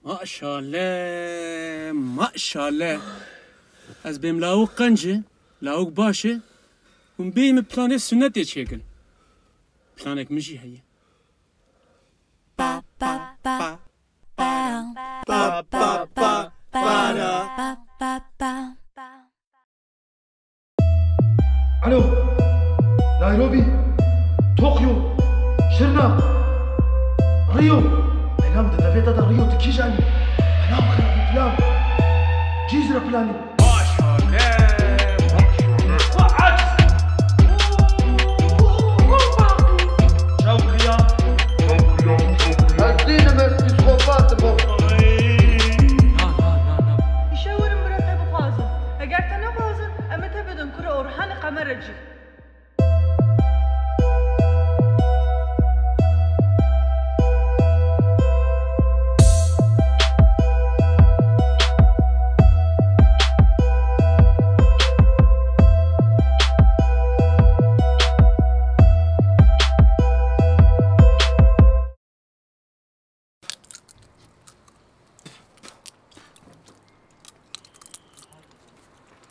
ما شاء الله ما شاء الله. از بیم لاوق قنجه لاوق باشه ون بیم پلانه سنت چیکن پلانک مجی هیه الو نيروبي طوكيو شرنا ريو ايلام تدفيت هذا ريو تكيجاني انا اخر بلان جيزرا بلاني ما شاء الله شوقيا هالدين من بسخوفات بو يشاور مرتب فازن اگر تنه فازن اما تبدن كره اورحان قمرجي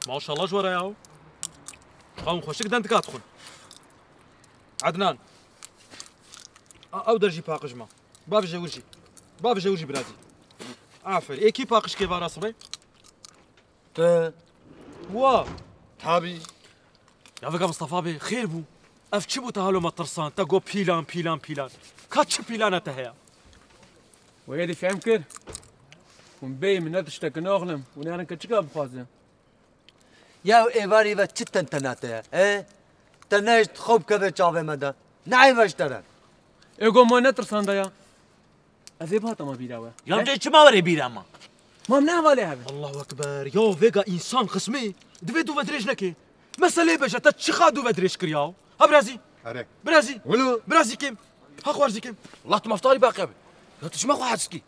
ما شاء الله جوارا ياهو شخون خوشك دانت كاتخون عدنان او درجي باقش ما باب جوجي برادي عافر ايكي باقش كيف راس بي تا وا تابي يا فيك مصطفى بي خير بو افتشبو تهالو ما ترسان تاقو بيلان كاتش بيلانا تهيا ويدي فهم كر ون بیم ندشتك ناغلم ونيانا كتشكا بخازن يا ايواري و چتن تناته اه تنشت خوب كذا چاوه مدا نعي وشترن ايگو ما نترسان دايا ازي باتا ما بيراوه يا مجي چما وري بيرا ما ما والي هذا الله اكبر يو فيجا انسان خصمي دفيدو بدريش نكي مسألة بجا تتشخادو بدريش كرياو ها برازي اريك برازي ولو برازي كيم ها خوارزي كيم والله تمفتاري باقي يا تشما خو حاسكي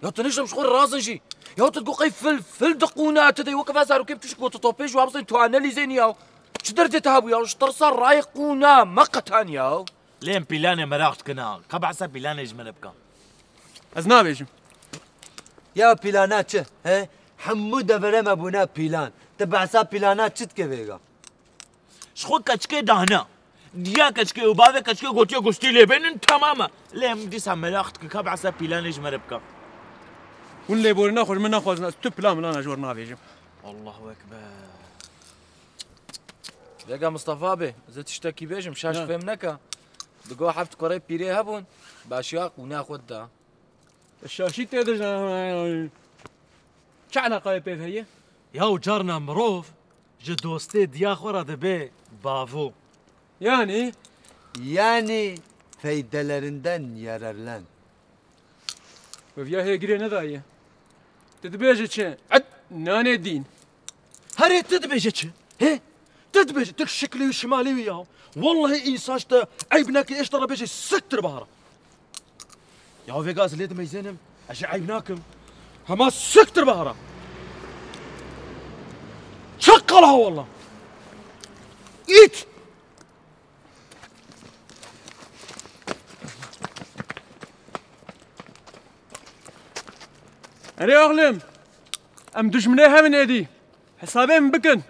يا تنجم شغل رازن شي يا تلقوا قي فل دقونا تدي وقف ازارو كيف تشكو تطوبيش وابصي تو اناليزين ياو شدرت تهابو ياو شترصر رايقونا مقتان ياو لين بيلاني مراقت كنا كبعسا بيلاني جمنبكا ازنا بيجم يا بيلانات چه اه حمود فرم ابونا بيلان تبعسا بيلانات چت كيفيغا شخو كچكي دهنا ديا كچكي وبابا كچكي قلت يا قستي لي بين تماما لين ديسا مراقت كبعسا بيلاني جمنبكا ون لي بورنا خوش منا خوزنا استبلا ملانا جورنا بيجم الله اكبر لقى مصطفى بي اذا تشتكي بيجم شاش فهمناك دقوا حفت كوري بيري هبون باشياق وناخد دا الشاشي تدرج شعنا قايب بيف هي ياو جارنا مروف جدوستي ديا خورا دبي بافو يعني فايدلرندن يررلن وفيا هي قري نذايا تدبيجي چه عد ناني دين هري تدبيجتش هي تدبيج تك شكلي وشمالي وياه والله انساشته عيبناك ايش ترى بيجي ستر بهره يا فيغاز ليد ما يزينم اش عيبناكم هما سكتر بهره شقلها والله ايت أري أغلم أم دشمنيها من يدي حسابي من بكن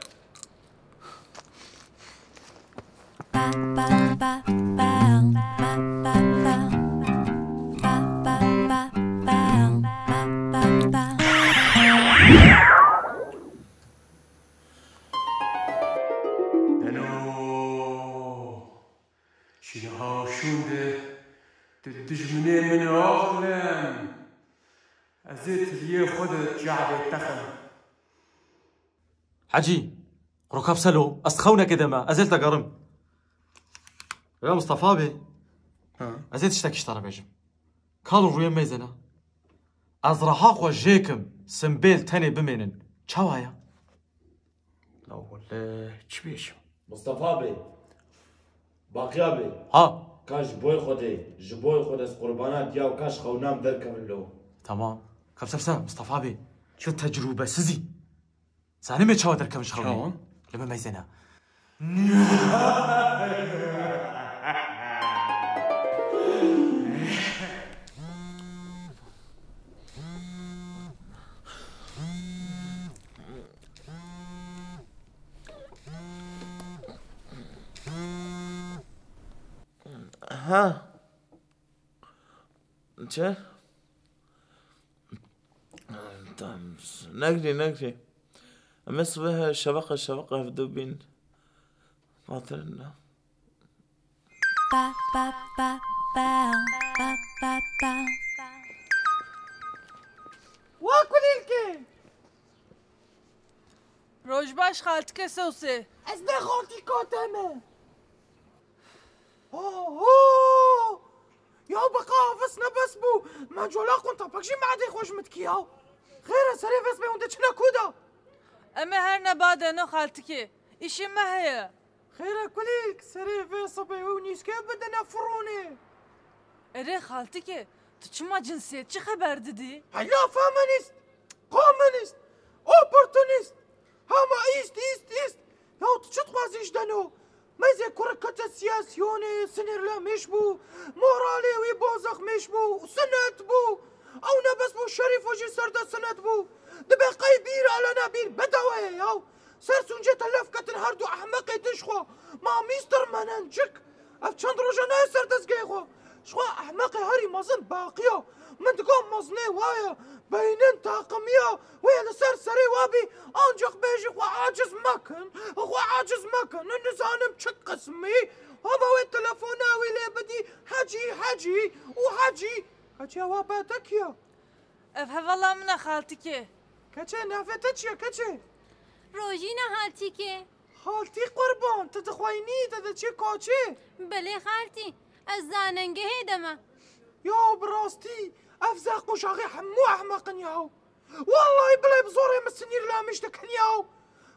شيها شوده تدشمني من أغلم أزيت لي خدت جعبة تخن حجي ركاب سلو استخونا كده ما ازلت قرم يا مصطفى بي ازيت اشتاك اشترى بيجم كانوا روين ميزنا ازرحاق وجيكم سنبيل تاني بمينن چاوايا لا والله چبيش مصطفى بي باقي بي ها كاش بوي خدي جبوي خد از قربانات ياو كاش خونام دركم له تمام كبسبسا مصطفى بي شو التجربة سزي سانمي چاوا دركم شخوني لما ميزنا ها چه؟ نقري أمس بها شبقة في دوبين باطلنا واكليلكي روج باش خالتك سوسي از نخالتی کاتمه یا بقى فسنا بس بو ما جولا كنت بكشي ما عاد خوش متكياو خير سري فس بي وندچنا كودا اما هر نباده نو خالتك اشي ما هي خير كليك سري فس بي ونيسكي بدنا فروني اره خالتك تو چما جنسيت چه خبر ددي هلا فامنيست كومونيست اوبورتونيست هما ايست يا تشتغازيش دانو مازال كركة سياسيوني سنير لا مش بو مورالي وي بوزخ مش بو سنت بو او نبس بو شريف وجي سردا سنت بو دبي قيبير على نبيل بدوي ياو سر سنجي تلف كتن هردو احمقي تشخو ما ميستر مننجك اف چند روجا نه سردس گيخو شخو احمقي هاري مازن باقيو من تقوم مزني وايا بينن طاقمية ويا لسر سري وابي انجق بيجي وعاجز مكن النزانم تشك قسمي هما وين تلفوناوي لي بدي حجي واباتك يا افها والله من خالتك كتشي نافتك يا كتشي روژینا حالتی که خالتي قربان تدخويني تدشي كوتشي بله خالتي از زاننگه دما يا براستي افزاق مشاغي حمو احمقن ياو والله بلا بزوري مسنير لا مشتكن ياو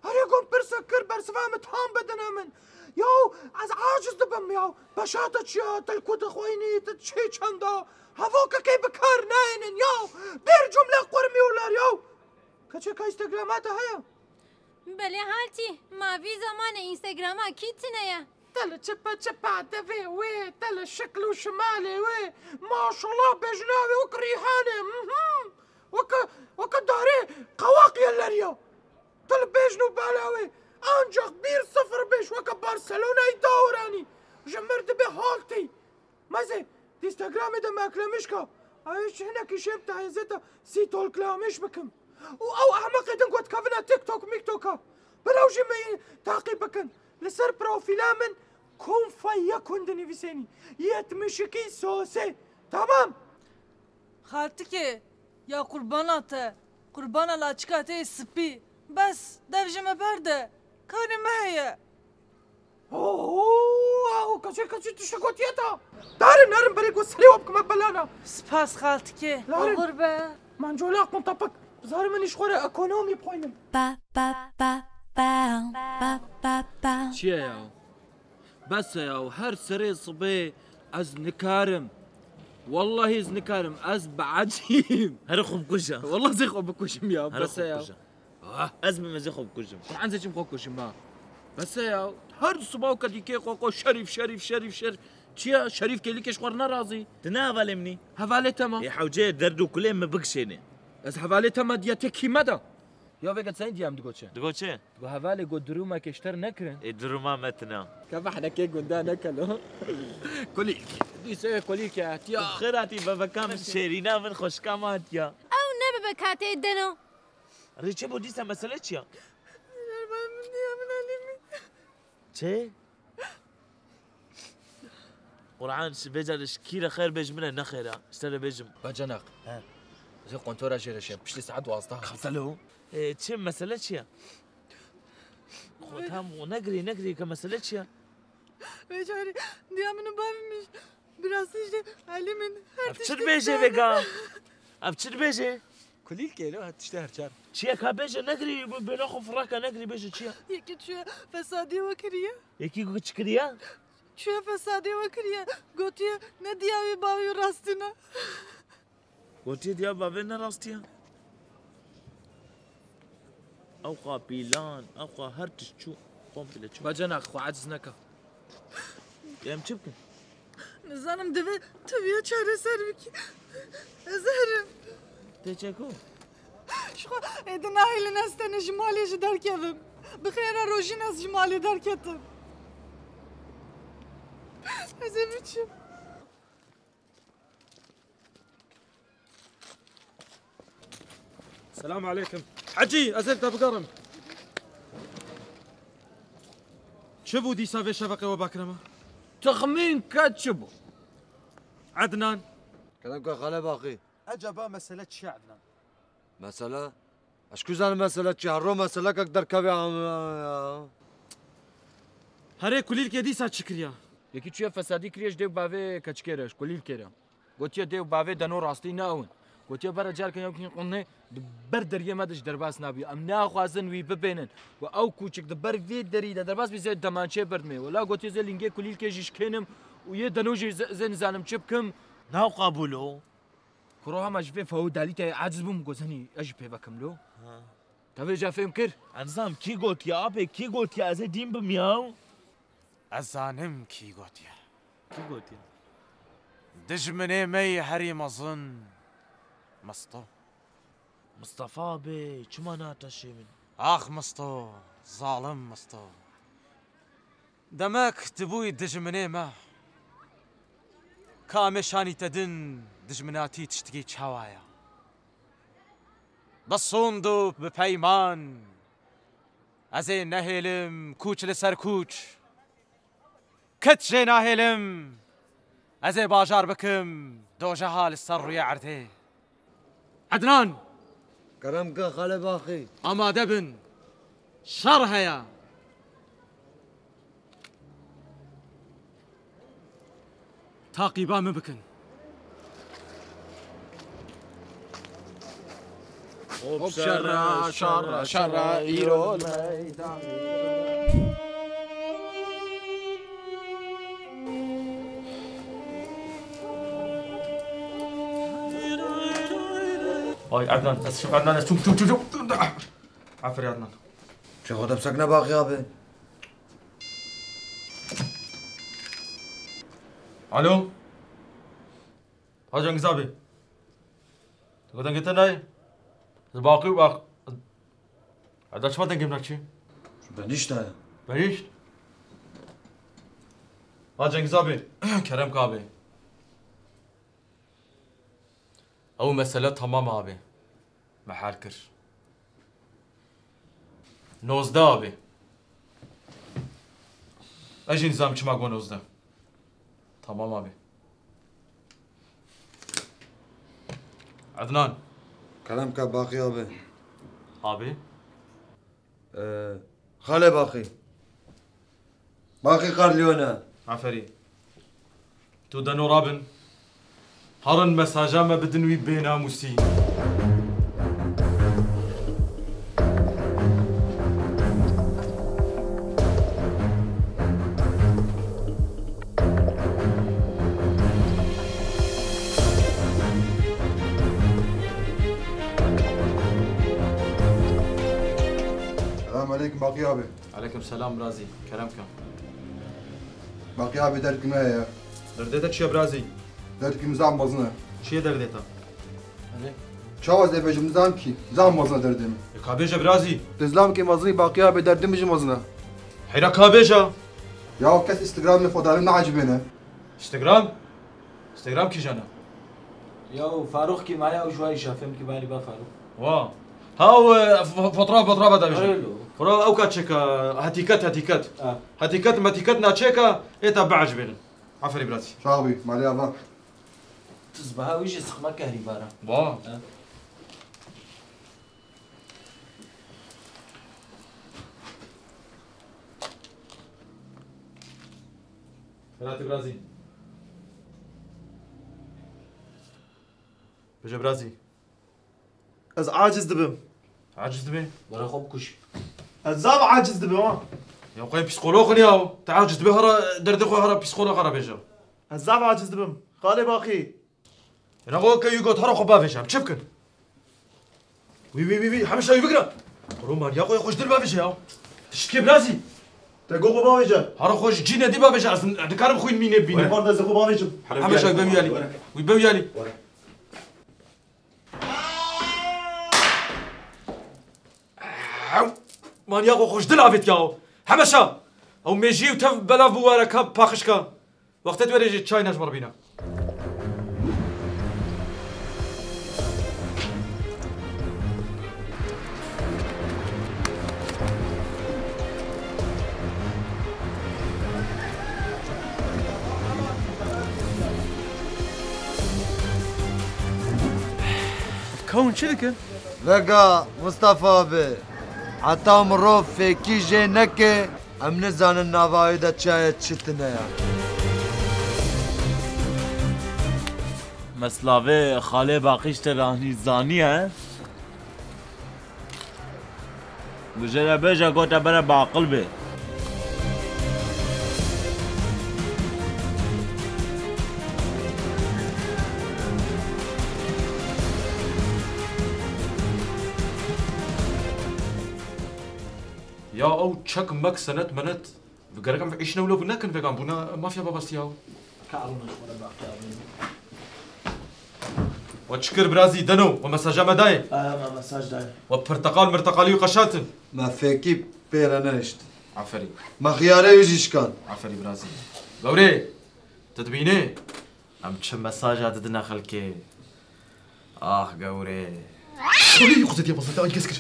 هريقوم برسكر برسفام تهام بدنا من ياو از عاجز دبم ياو بشاتك يا تلكوت خويني تتشي چندا هفوكا كي بكار ناينن ياو دير جملة قرمي ولار ياو كچه كا انستغرامات هيا بله حالتی ماوی زمان اینستاگرام اکید تنیا تل چپا دفي وي تل شكل وشمالي وي ما شاء الله بجناوي وكريحاني وكا داري قواقي اللريا تل بيجنو بالاوي انجق بير صفر بيش وكا برشلونة يدوراني جمرت بحالتي مازي دي انستغرامي دا ما كلامشكا ايش هنا كيشيب تاع زيتا سيتول كلامش بكم او احمق دنقوت كافنا تيك توك ميك توكا بلاو جمعي تاقي بكن لسر بروفيلا من كون فيكون دنيفيسيني يتمشكي سوسي تمام خالتك يا قربانات قربانا لاچكاتي سبي بس دفجم برده كاني ما هي اوه كاشي تشكوت يتا دارن نارن بريكو سريوب كما بلانا سباس خالتك غربة منجولا كنت طبق زار مني شغورة اكونومي بخوينم چیه یاو بس یاو هر سری صبي از نكارم والله از نكارم از بعجيم هر خوب كوشا والله زي خوب كوشم ياو هر بس خوب ياو كوشا ازمه زي خوب كوشم طبعا زي خوب كوشم ما بس ياو هر صباو كديكي خوكو شريف چيا شريف كليكش خورنا راضي تناول مني هفالي تما يا حوجي دردو كلهم ما بقشيني از هفالي تما ديتكي مدى يا بقى تسين ديام دقوتشا دقوتشا دقو هفالي قد دروما كشتر نكرن الدروما متنا كيف احنا كي قندا نكلو كليك ديسه كليك يا تيا خيراتي بابا كام شيرينا من خوش كامات يا او نبه بکاته دنو ريتشي بوديسا مسألة يا چه؟ قرآن بيجرش كيرا خير بيج منه نخيرا اشترى بيجم بجناق زي قنطورة جيرشين بشلي ساعات واسطة خمسلو چه مسألة يا خودم ونقري كمسألة يا بيجاري ديامنو بابمش براسيش علي من ابشر بيجي بقى ابشر بيجي كليل كيلو هتشتهر شار چيا كابيجا نقري بناخو فراكا نقري بيجي چيا يكي شوية فسادي وكريا يكي قلت كريا شوية فسادي وكريا قلتي ندياوي باوي راستنا قلت يا بابنا راستيا اوقا بيلان اوقا هرتش شو قوم بلا شو بجناق خو عجزناك يا مشبكن نزانم دبي تبيا چاره سر بكي ازهرم تشكو شخو ادنا هيل نستنى جمالي جدار كذب بخير روجي ناس جمالي دار كتب ازبتشم السلام عليكم. حجي أزلت بقرم. شبو دي سافي شفقي وباكرمه؟ تخمين كاتشبو. عدنان. كلامك خلا باقي. أجابا مسألة شي عدنان. مسألة؟ اشكو زان مسألة شي هرو مسألة كقدر كبي هري كليل كدي سات شكريا. یکی چیه فسادی کریش دیو باوی کچکرش کلیل کرا. گوتیه دیو باوی دنو راستی ناون. گوتیه برای جار کنیم که قنه دبر دریه مدش درباس نبی. ام ناخوازن وی ببینن. و او کوچک دبر وی دری درباس بیزه دمانچه برد ولا گوتیه زلینگه کلیل کجیش کنم و یه دنوجی زن زنم چپ کم. ناو قبولو. كروها ما جبين فهو داليتا عاجز بوم قوزني اجبي بكملو تبي جا فهم كر انزام كي قلت يا ابي كي قلت يا زي دين بمياو أزانم كي قوتيا كي قلت يا دجمني مي هري مظن مصطفى بي شو ناتشي من آخ مستو ظالم مستو دمك تبوي دجمني ما كامشاني تدن دجمناتي تشتكي تشاوايا بصوندو ببيمان ازي نهلم كوچ لسر كوچ كتجي نهلم ازي باجار بكم دو جهال السر يعرتي عدنان كلامك خلا باقي. اما دبن شر هيا تاقي بام بكن شر شر شر ايرو الميدان هاي عدنان شوف عدنان شوف عفري عدنان شو خد بسكنا باقي يا ابي. الو هاجن زابي تقدر قلت لي الباقي باقي هذا شو بدنا نجيب شو بنيشت هاي بنيشت هاجن زابي كرم كابي او مسألة تمام ابي محل كر نوزده ابي اجي نظام شو ما قول نوزده تمام ابي عدنان كلامك باقي يا ابي. ابي خلا باقي قال ليونا عفري تو دنو رابن هرن مساجا ما بدنوي بينا موسي عليكم باقي ابي. عليكم السلام برازي كلامك باقي ابي درك معايا. درديتك شي برازي درك نظام وزنه. شي درديتها شو زي بجم نظام كي نظام وزنه دردم. كابيجا برازي تزلام كي وزني باقي ابي دردم بجم وزنه. حيرا كابيجا يا كاس انستغرام لفضل عجبنا. انستغرام كي جانا يا فاروق كي معايا وشوي شافهم كي بالي با فاروق وا هاو فترة بدا بيجي فرا او كاتشيكا هاتيكات ماتيكات ناتشيكا ايتا بعجبنا عفري برازي شاوي مالي ابا تصبها ويجي سخمه كهربارا وا فراتي برازي بجا برازي از عاجز دبم عاجز دبي ولا خوب كش الزاب عاجز دبم يا قوي بسيكولوج ياو تعاجز دبي هرا دردخو هرا بسيكولوج هرا بيجا الزاب عاجز دبم خالي باقي انا قول كي يقول هرا خو بافيش عم تشبكن وي حمشة فكرة رومان يا قوي خوش دير بافيش ياو تشتكي برازي تقوق بافيجا هرا خوش جينا دي بافيش اصلا دكارم خوين مين يبينا برضه زخو بافيجا حمشة بيويالي ويبيويالي مان ياقو خوش دل عفيت ياو حمشة او ميجي وتف بلا بوارا كاب باخشكا وقت توريجي تشاي نجمر بينا هون شركة وگا مصطفى بي حتى مروف فيكي جي نكي ام نزان النافاي دا چاية چتنا يا مسلاوه خاله باقیش ترانی زانی ها بجرا بجا گوتا برا باقل به يا او تشك مك سنت منت بقرقم عيشنا ولو بناكن فيغان بونا ما فيها بابا سياو وتشكر برازي دنو ومساجا مداي ما مساج داي وبرتقال مرتقالي وقشاتن ما فيكي بيرا نشت عفري ما خياري وجيش كان عفري برازي غوري تدبيني ام تشم مساجا ددنا خلكي غوري شولي يقصد يا بصيت انكسكر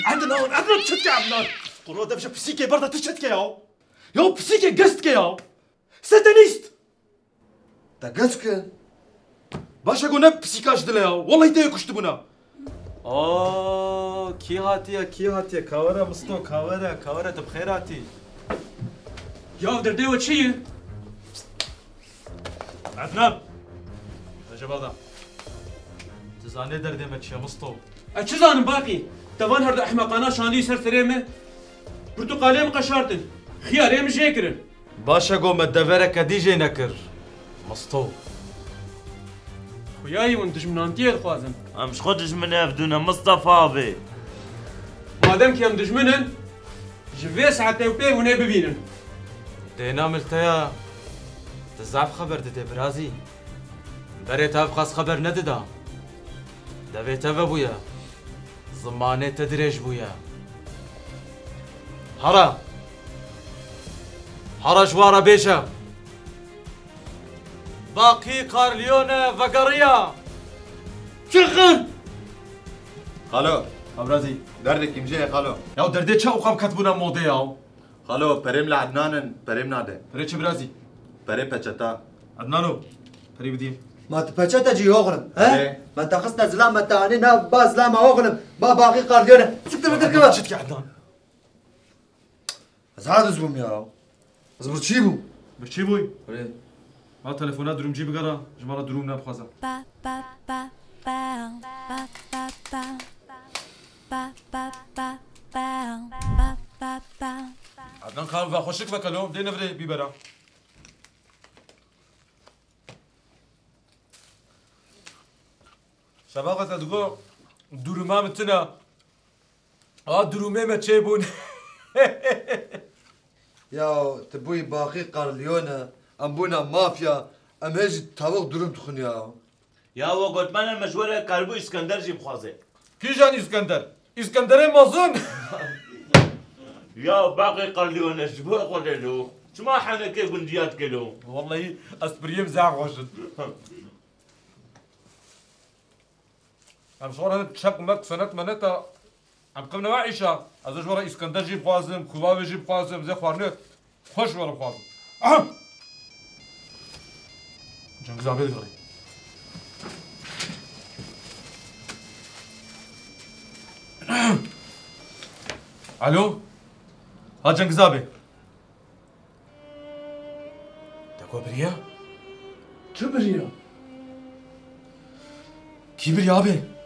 عندنا تشتكي عندنا قرو دبش بسيكي برضه تشتكي يا بسيكي قستكي يا ساتانيست تا قسك باشا قلنا بسيكاش دليا والله يتايا كشتبونا كي هاتيا كاورا مستو كاورا تبخيراتي يا دردي وتشي عدنان جبادا تزاني دردي ماتشي مستو أتشزان باقي تبان هرد أحمقانا شاندي سر سريمة برتقاليم قشارتن خياريم جيكرن باشا قوم الدفرك ديجي نكر مستو خوياي وانتش من انتيل خوازن امش خدش من افدونا مصطفى بي مادام كي ام دجمنن جفي ساعتين وبي وني ببينن دينا ملتيا تزعف خبر ددي برازي بريت ابخاص خبر نددا دبيت ابويا زماني تدريج بويا هرا جوارا بيشا باقي قارليونا فقريا شغل خالو برازي دردك يمجي خالو يا دردي تشا وقام كاتبونا مودي ياو خالو بريم لعدنان بريم ناده بريتش برازي بري بچتا عدنانو بري بدين ما تبچا تجي اوغلم ها ما تخصنا زلام ما تاني نا با زلام اوغلم با باقي قارديونا سكت بدك كما شتك يا عدنان زعاد زبم يا زبر تشيبو بتشيبوي ها تليفونات دروم جيب قرا جمارة دروم نابخازا عدنان خالو فاخوشك فكلو بدينا بدي بيبرا شباغة تقول دروما متنا درومي ما تشيبون يا تبوي باقي قارليونا ام بونا مافيا ام هيجي تاوق دروم تخون يا وقت من المشوره كاربو اسكندر جيب خوازه كي جاني اسكندري مازن يا باقي قرليون اشبه قللو شما حنا كيف بنديات كيلو والله اسبريم زعق وجد ام شغل هذا تشك مك سنه منتا ام قمنا وعيشه ازوج ورا اسكندر جيب خوازم كوباوي جيب خوازم زي خوارنت خوش ورا خوازم جنگ زابيل غري الو ها جنگ زابي تاكو بريا شو بريا كي بريا ابي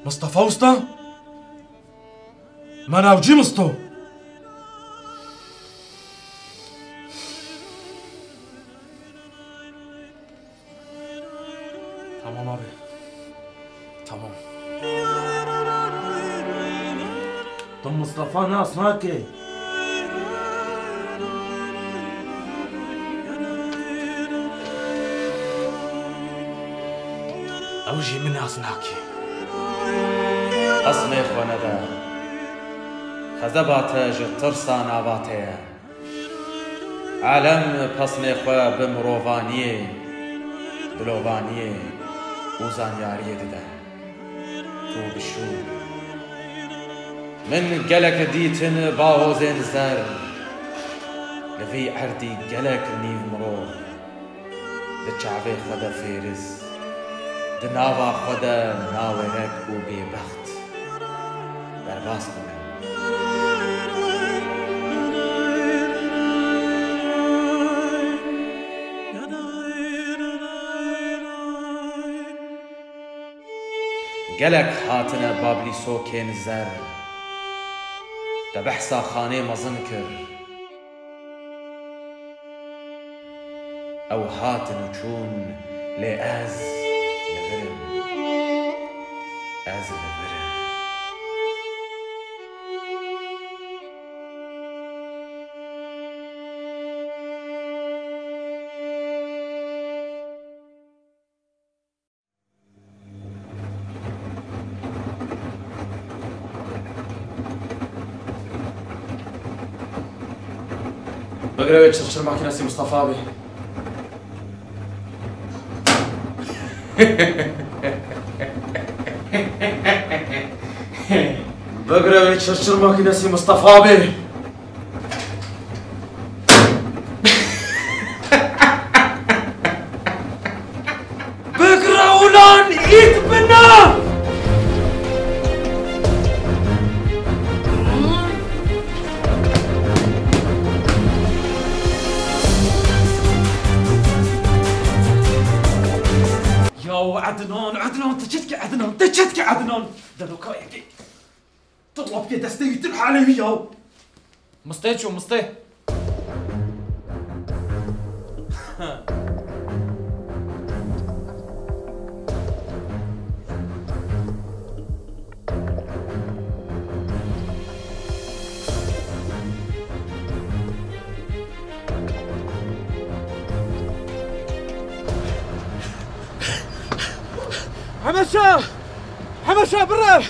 مصطفى وسطا ما ناوجي مصطو تمام ابي تمام طم مصطفى ناس ماكي اوجي من ناس ناكي أصلي خوندا خزبات جترسا ناباتي عالم پسني خو بمروفانيه دلوفانيه وزانياريه ددا تو بشو من قلك ديتن باوزين زر لفي عردي قلك نيف مروف دچعبه خدا فیرز دناوا خدا ناورک و بیبخت در باس کنم گلک هاتنه بابلی سوکین زر ده بحثا خانه مزن کر او هاتن چون لی از لغرم از لغرم بقرا تشرشر معك ناسي مصطفى ابي بقرا تشرشر معك ناسي مصطفى ابي بقرا ولان ايد بنا عدنان تجتك عدنان دلو كايكي تطلب كي دستي تلحق عليه ياو مستيت شو مستيت حمشة برا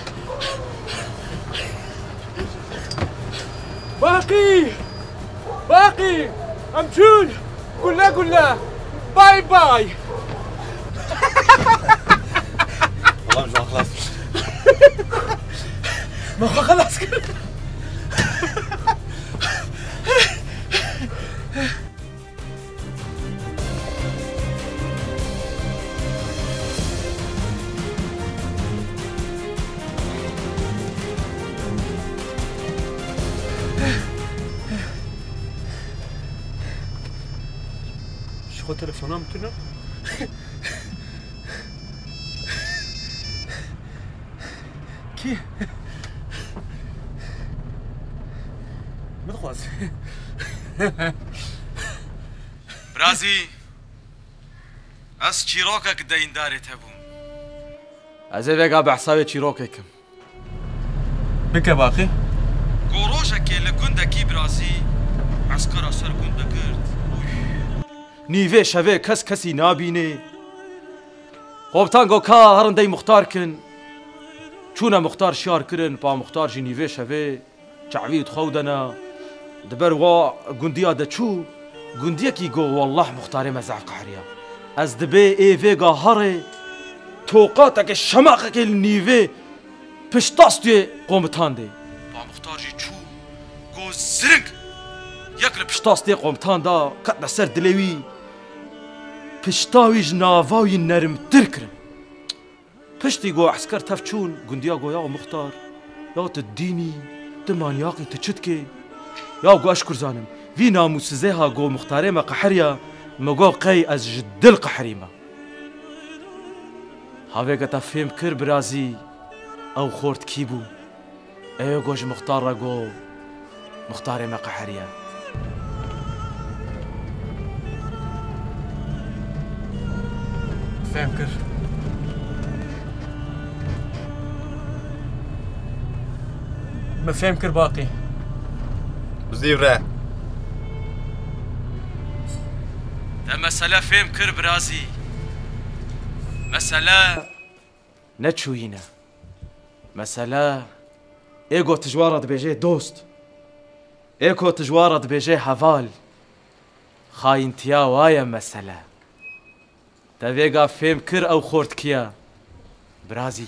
باقي امشون قلنا باي باي والله مش خلاص ما خلاص شو تلفونها متنا كي مدخواز برازي از چیروکک دین دارت هبوم از ویگا بحسابي چیروککم بك باقي گوروشک لگندکی برازي عسكر سر گندگرد نیوه شوه کسی نابینه خوبتان کا هرندی مختار کن چونه مختار شیار کرن با مختار جی نیوه شوه چعوید خودنا دبر وا گندیا دچو گندیا کی گو والله مختار مزع قحریا از دبه ایوه هره توقاتک شماقک نیوه پشتاستوی قومتان ده با مختار جی چو گو زرنگ یکل پشتاستی قومتان دا کت سر دلوی پشتاویج ناواوی نرم ترکرن پشتی گو عسکر تفچون گندیا گو یا مختار یا تدینی تمانیاقی تچتکی یا گو اشکر زانم وی ناموسزه ها گو مختاره ما قحریا مگو قی از جدل قحریما هاوی گتا فهم کر برازی او خورد کی بو ایو گوش مختار را گو مختاره ما قحریا فهم كر ما فهم كر باقي وزيرة ده مسألة فهم كر برازي مسألة نتشوينا مسألة ايجو تجوارد بيجي دوست ايكو تجوارد بيجي حفال خاين تيا وايا مسألة تفيقا فهم كر او خورت كيا برازي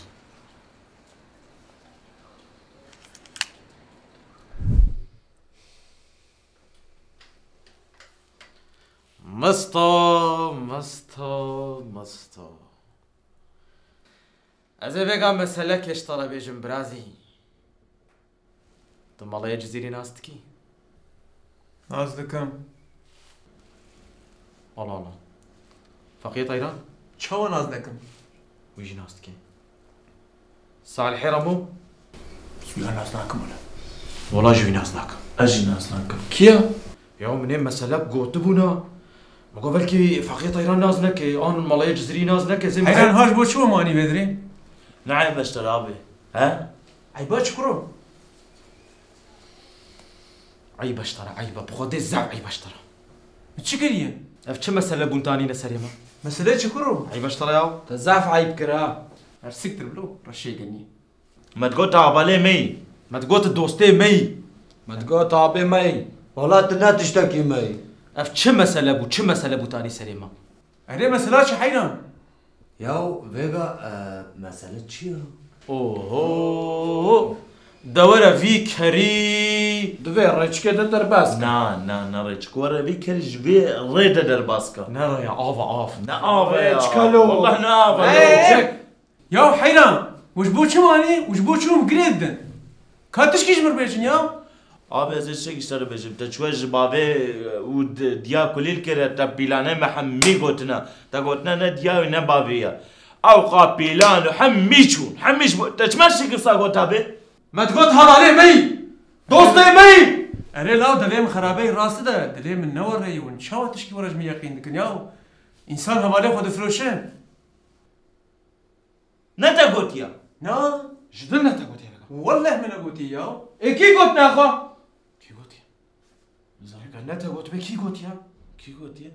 مستو از بگم مسئله کش ترى بيجم برازي ثم الله يجزيني ناستكي نازدكم والله فقيه طيران شو نازدكم ويجي ناستكي صالحي رمو بسم الله نازدكم ولا والله جوي نازدكم اجي نازناكم كيا يوم منين مسألة قوت بونا مقابل كي فقيه طيران نازنك انا الله يجزيني نازنك زي حيران هاش بو شو ماني بدري نعم بشتر ابي ها عيبات شكرو عيب اشترى عيب بخودي الزعب عيب اشترى تشكريه اف مسألة بونتاني نسريما مسألة شكرو عيب اشترى ياو تزعف عيب كرا ارسكت بلو رشيقني ما تقول تعبالي مي ما تقول الدوستي مي ما تقول طابي مي والله تنا تشتكي مي اف مسألة بونتاني سريما هذه مسألة شي حيران ياو فيغا مسألة شيء اوه دورة في كري دفي ريتش كده درباسك نا ريتش ورا بيك الجبي ريدا درباسكا نرى يا آف ريتش كالو والله نافا يا حيران وش بو ماني وش بو مقريد كاتش كيش مربيشن يا ابي از شيء اشتري بجيب تشوج بابي ود ديا كليل كره تبيلانه محمي قوتنا تقوتنا نديا ونبابيا او قابيلان حميشون حميش تشمشي قصه قوتابي ما تقول هذا مي دوستي مي أنا لا دليم خرابي راس ده دليم النور هي ونشاو تشكي ورج ميقين لكن ياو إنسان هوالي خود فلوشين نتا قوتيا نا جدلنا تقوتيا والله من قوتي ياو كي قوتنا أخو كي قوتيا زارك نتا قوت بكي قوتيا كي قوتيا